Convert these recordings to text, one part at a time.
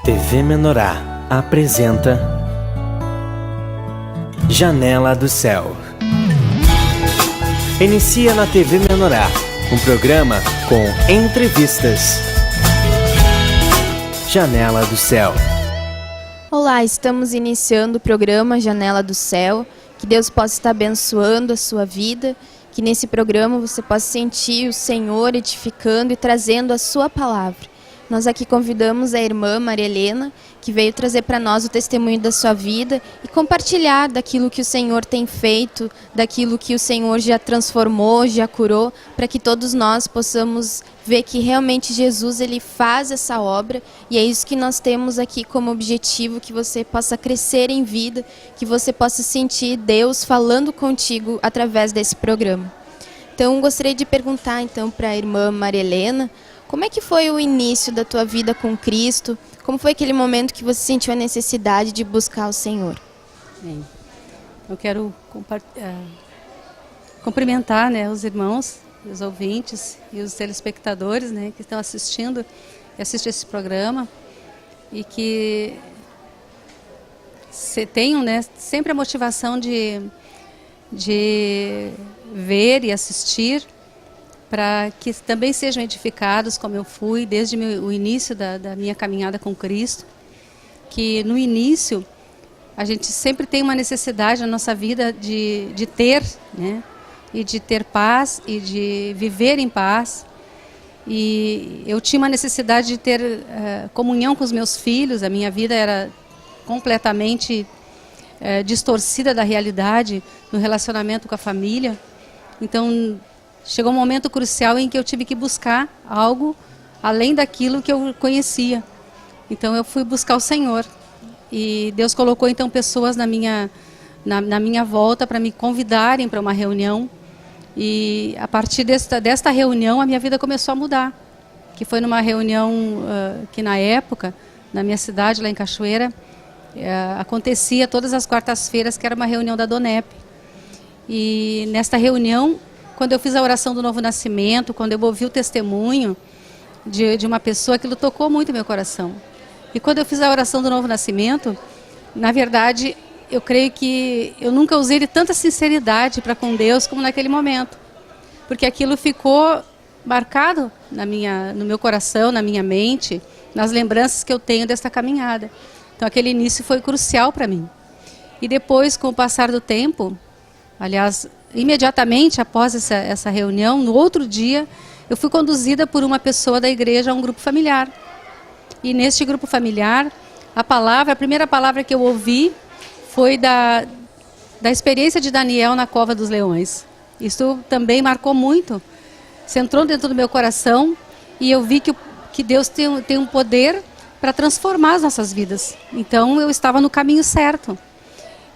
TV Menorá apresenta Janela do Céu. Inicia na TV Menorá um programa com entrevistas. Janela do Céu. Olá, estamos iniciando o programa Janela do Céu. Que Deus possa estar abençoando a sua vida, que nesse programa você possa sentir o Senhor edificando e trazendo a sua palavra. Nós aqui convidamos a irmã Maria Helena, que veio trazer para nós o testemunho da sua vida e compartilhar daquilo que o Senhor tem feito, daquilo que o Senhor já transformou, já curou, para que todos nós possamos ver que realmente Jesus ele faz essa obra, e é isso que nós temos aqui como objetivo, que você possa crescer em vida, que você possa sentir Deus falando contigo através desse programa. Então, gostaria de perguntar para a irmã Maria Helena, como é que foi o início da tua vida com Cristo? Como foi aquele momento que você sentiu a necessidade de buscar o Senhor? Bem, eu quero cumprimentar, os irmãos, os ouvintes e os telespectadores, que estão assistindo e assistem esse programa, e que tenham, sempre a motivação de ver e assistir, para que também sejam edificados, como eu fui desde o início da minha caminhada com Cristo, que no início a gente sempre tem uma necessidade na nossa vida de ter, e de ter paz e de viver em paz. E eu tinha uma necessidade de ter comunhão com os meus filhos. A minha vida era completamente distorcida da realidade no relacionamento com a família. Então chegou um momento crucial em que eu tive que buscar algo além daquilo que eu conhecia. Então eu fui buscar o Senhor. E Deus colocou então pessoas na minha volta para me convidarem para uma reunião. E a partir desta reunião a minha vida começou a mudar. Que foi numa reunião que na época, na minha cidade, lá em Cachoeira, acontecia todas as quartas-feiras, que era uma reunião da DONEP. E nesta reunião, quando eu fiz a oração do novo nascimento, quando eu ouvi o testemunho de uma pessoa, aquilo tocou muito meu coração. E quando eu fiz a oração do novo nascimento, na verdade, eu creio que eu nunca usei de tanta sinceridade para com Deus como naquele momento. Porque aquilo ficou marcado no meu coração, na minha mente, nas lembranças que eu tenho desta caminhada. Então aquele início foi crucial para mim. E depois, com o passar do tempo, aliás, imediatamente após essa reunião, no outro dia, eu fui conduzida por uma pessoa da igreja a um grupo familiar. E neste grupo familiar, a primeira palavra que eu ouvi foi da experiência de Daniel na Cova dos Leões. Isso também marcou muito. Isso entrou dentro do meu coração e eu vi que Deus tem um poder para transformar as nossas vidas. Então eu estava no caminho certo.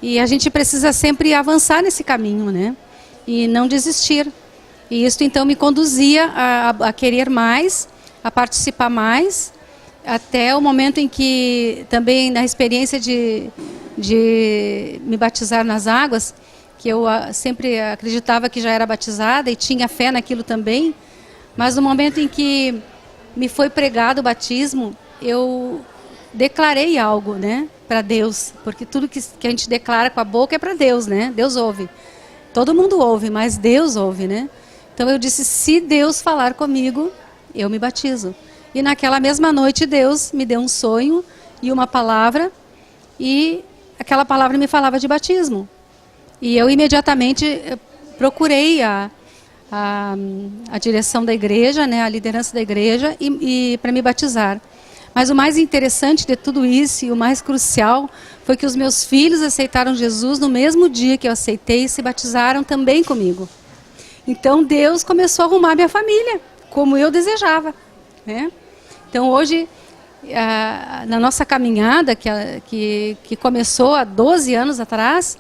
E a gente precisa sempre avançar nesse caminho, e não desistir. E isso então me conduzia a querer mais, a participar mais, até o momento em que também na experiência de me batizar nas águas, que eu sempre acreditava que já era batizada e tinha fé naquilo também, mas no momento em que me foi pregado o batismo, eu declarei algo, para Deus, porque tudo que a gente declara com a boca é para Deus, Deus ouve. Todo mundo ouve, mas Deus ouve, Então eu disse, se Deus falar comigo, eu me batizo. E naquela mesma noite Deus me deu um sonho e uma palavra, e aquela palavra me falava de batismo. E eu imediatamente procurei a direção da igreja, a liderança da igreja, e para me batizar. Mas o mais interessante de tudo isso, e o mais crucial, foi que os meus filhos aceitaram Jesus no mesmo dia que eu aceitei e se batizaram também comigo. Então Deus começou a arrumar minha família, como eu desejava. Então hoje, na nossa caminhada, que começou há 12 anos atrás,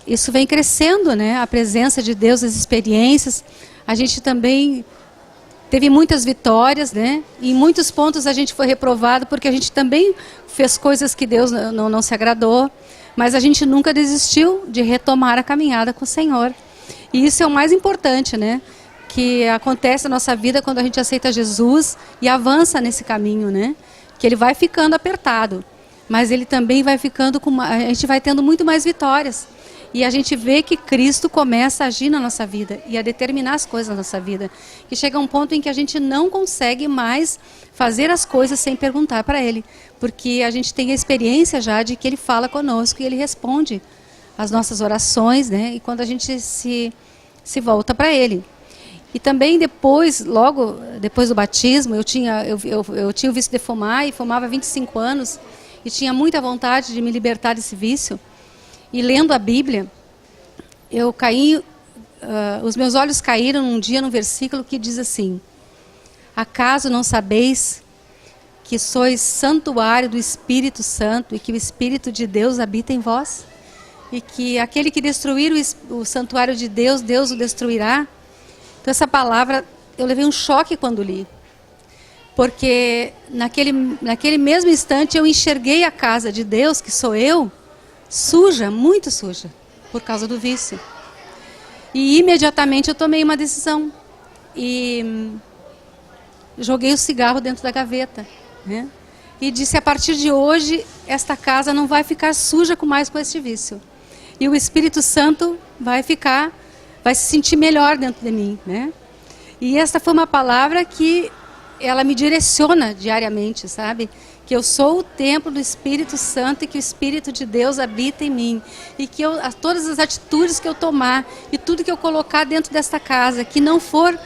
isso vem crescendo, a presença de Deus, as experiências. A gente também teve muitas vitórias, e em muitos pontos a gente foi reprovado, porque a gente também fez coisas que Deus não se agradou, mas a gente nunca desistiu de retomar a caminhada com o Senhor. E isso é o mais importante, que acontece na nossa vida quando a gente aceita Jesus e avança nesse caminho, que ele vai ficando apertado, mas ele também vai ficando a gente vai tendo muito mais vitórias. E a gente vê que Cristo começa a agir na nossa vida e a determinar as coisas na nossa vida. Que chega um ponto em que a gente não consegue mais fazer as coisas sem perguntar para Ele. Porque a gente tem a experiência já de que Ele fala conosco e Ele responde as nossas orações, né? E quando a gente se volta para Ele. E também depois, logo depois do batismo, eu tinha o vício de fumar e fumava há 25 anos. E tinha muita vontade de me libertar desse vício. E lendo a Bíblia, eu caí, os meus olhos caíram num dia num versículo que diz assim: acaso não sabeis que sois santuário do Espírito Santo e que o Espírito de Deus habita em vós? E que aquele que destruir o santuário de Deus, Deus o destruirá? Então essa palavra, eu levei um choque quando li. Porque naquele mesmo instante eu enxerguei a casa de Deus, que sou eu, suja, muito suja, por causa do vício. E imediatamente eu tomei uma decisão. E joguei o cigarro dentro da gaveta, né? E disse, a partir de hoje, esta casa não vai ficar suja mais com este vício. E o Espírito Santo vai se sentir melhor dentro de mim, né? E esta foi uma palavra que ela me direciona diariamente, sabe? Que eu sou o templo do Espírito Santo e que o Espírito de Deus habita em mim. E que todas as atitudes que eu tomar e tudo que eu colocar dentro desta casa, que não for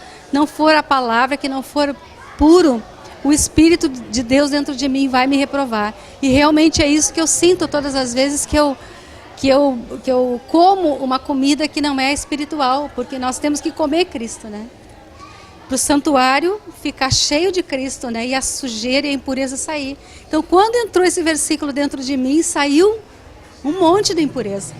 a palavra, que não for puro, o Espírito de Deus dentro de mim vai me reprovar. E realmente é isso que eu sinto todas as vezes que eu como uma comida que não é espiritual, porque nós temos que comer Cristo, né? Para o santuário ficar cheio de Cristo, né? E a sujeira e a impureza sair. Então, quando entrou esse versículo dentro de mim, saiu um monte de impureza,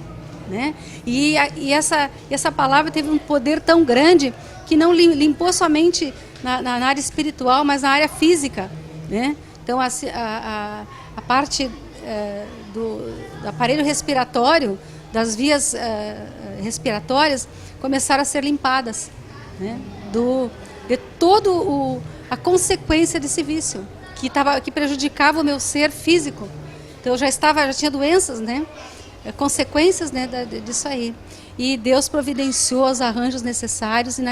né? E essa palavra teve um poder tão grande que não limpou somente na área espiritual, mas na área física, né? Então, a parte do aparelho respiratório, das vias respiratórias, começaram a ser limpadas, né? De todo a consequência desse vício, que prejudicava o meu ser físico. Então eu já tinha doenças, né? Consequências, né, disso aí. E Deus providenciou os arranjos necessários, e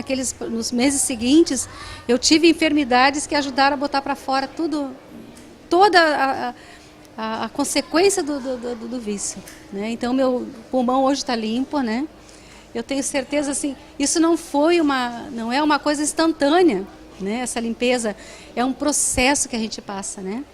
nos meses seguintes eu tive enfermidades que ajudaram a botar para fora toda a consequência do vício, né? Então meu pulmão hoje está limpo, né? Eu tenho certeza, assim, isso não é uma coisa instantânea, né? Essa limpeza é um processo que a gente passa, né?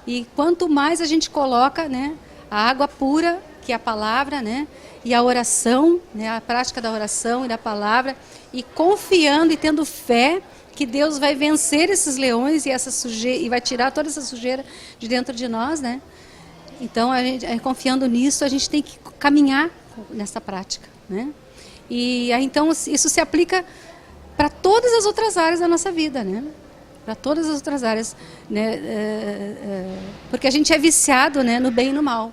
E quanto mais a gente coloca, né, a água pura, que é a palavra, né, e a oração, né, a prática da oração e da palavra, e confiando e tendo fé que Deus vai vencer esses leões e essa sujeira, e vai tirar toda essa sujeira de dentro de nós, né? Então, confiando nisso, a gente tem que caminhar nessa prática, né? E então isso se aplica para todas as outras áreas da nossa vida, né? Para todas as outras áreas, né? Porque a gente é viciado, né, no bem e no mal.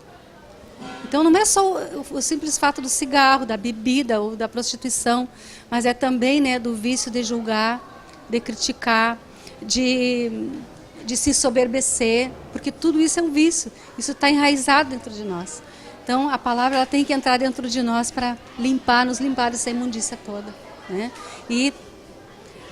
Então não é só o simples fato do cigarro, da bebida ou da prostituição, mas é também, né, do vício de julgar, de criticar, de se ensoberbecer, porque tudo isso é um vício. Isso está enraizado dentro de nós. Então, a palavra ela tem que entrar dentro de nós para nos limpar dessa imundícia toda, né? E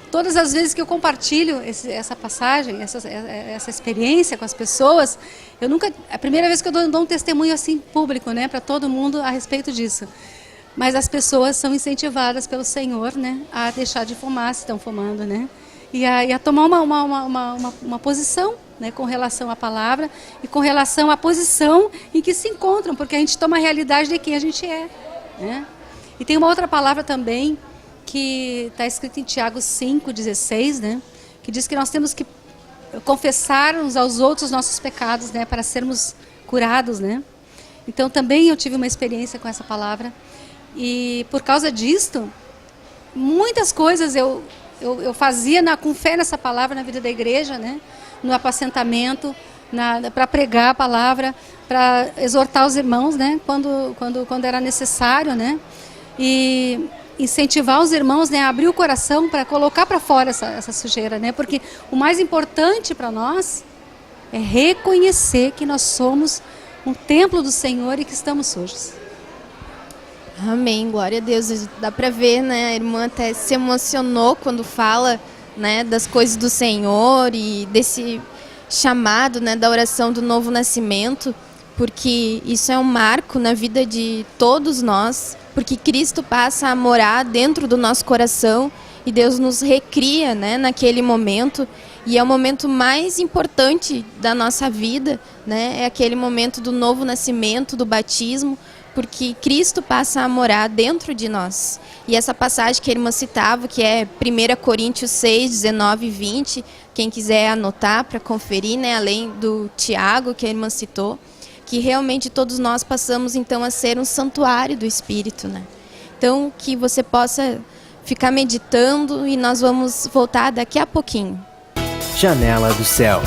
todas as vezes que eu compartilho essa passagem, essa experiência com as pessoas, é a primeira vez que eu dou um testemunho assim público, né, para todo mundo a respeito disso. Mas as pessoas são incentivadas pelo Senhor, né, a deixar de fumar, se estão fumando, né? E a tomar uma posição, né, com relação à palavra e com relação à posição em que se encontram, porque a gente toma a realidade de quem a gente é, né? E tem uma outra palavra também que está escrita em Tiago 5,16, né, que diz que nós temos que confessar uns aos outros os nossos pecados, né, para sermos curados, né? Então também eu tive uma experiência com essa palavra e por causa disto, muitas coisas eu fazia com fé nessa palavra na vida da igreja, né? No apacentamento, para pregar a palavra, para exortar os irmãos, né? Quando era necessário, né? E incentivar os irmãos, né, a abrir o coração para colocar para fora essa sujeira, né? Porque o mais importante para nós é reconhecer que nós somos um templo do Senhor e que estamos sujos. Amém, glória a Deus. Dá para ver, né? A irmã até se emocionou quando fala, né, das coisas do Senhor e desse chamado, né, da oração do novo nascimento, porque isso é um marco na vida de todos nós, porque Cristo passa a morar dentro do nosso coração e Deus nos recria, né, naquele momento, e é o momento mais importante da nossa vida, né? É aquele momento do novo nascimento, do batismo, porque Cristo passa a morar dentro de nós. E essa passagem que a irmã citava, que é 1 Coríntios 6, 19 e 20, quem quiser anotar para conferir, né, além do Tiago, que a irmã citou, que realmente todos nós passamos então a ser um santuário do Espírito, né? Então, que você possa ficar meditando e nós vamos voltar daqui a pouquinho. Janela do Céu.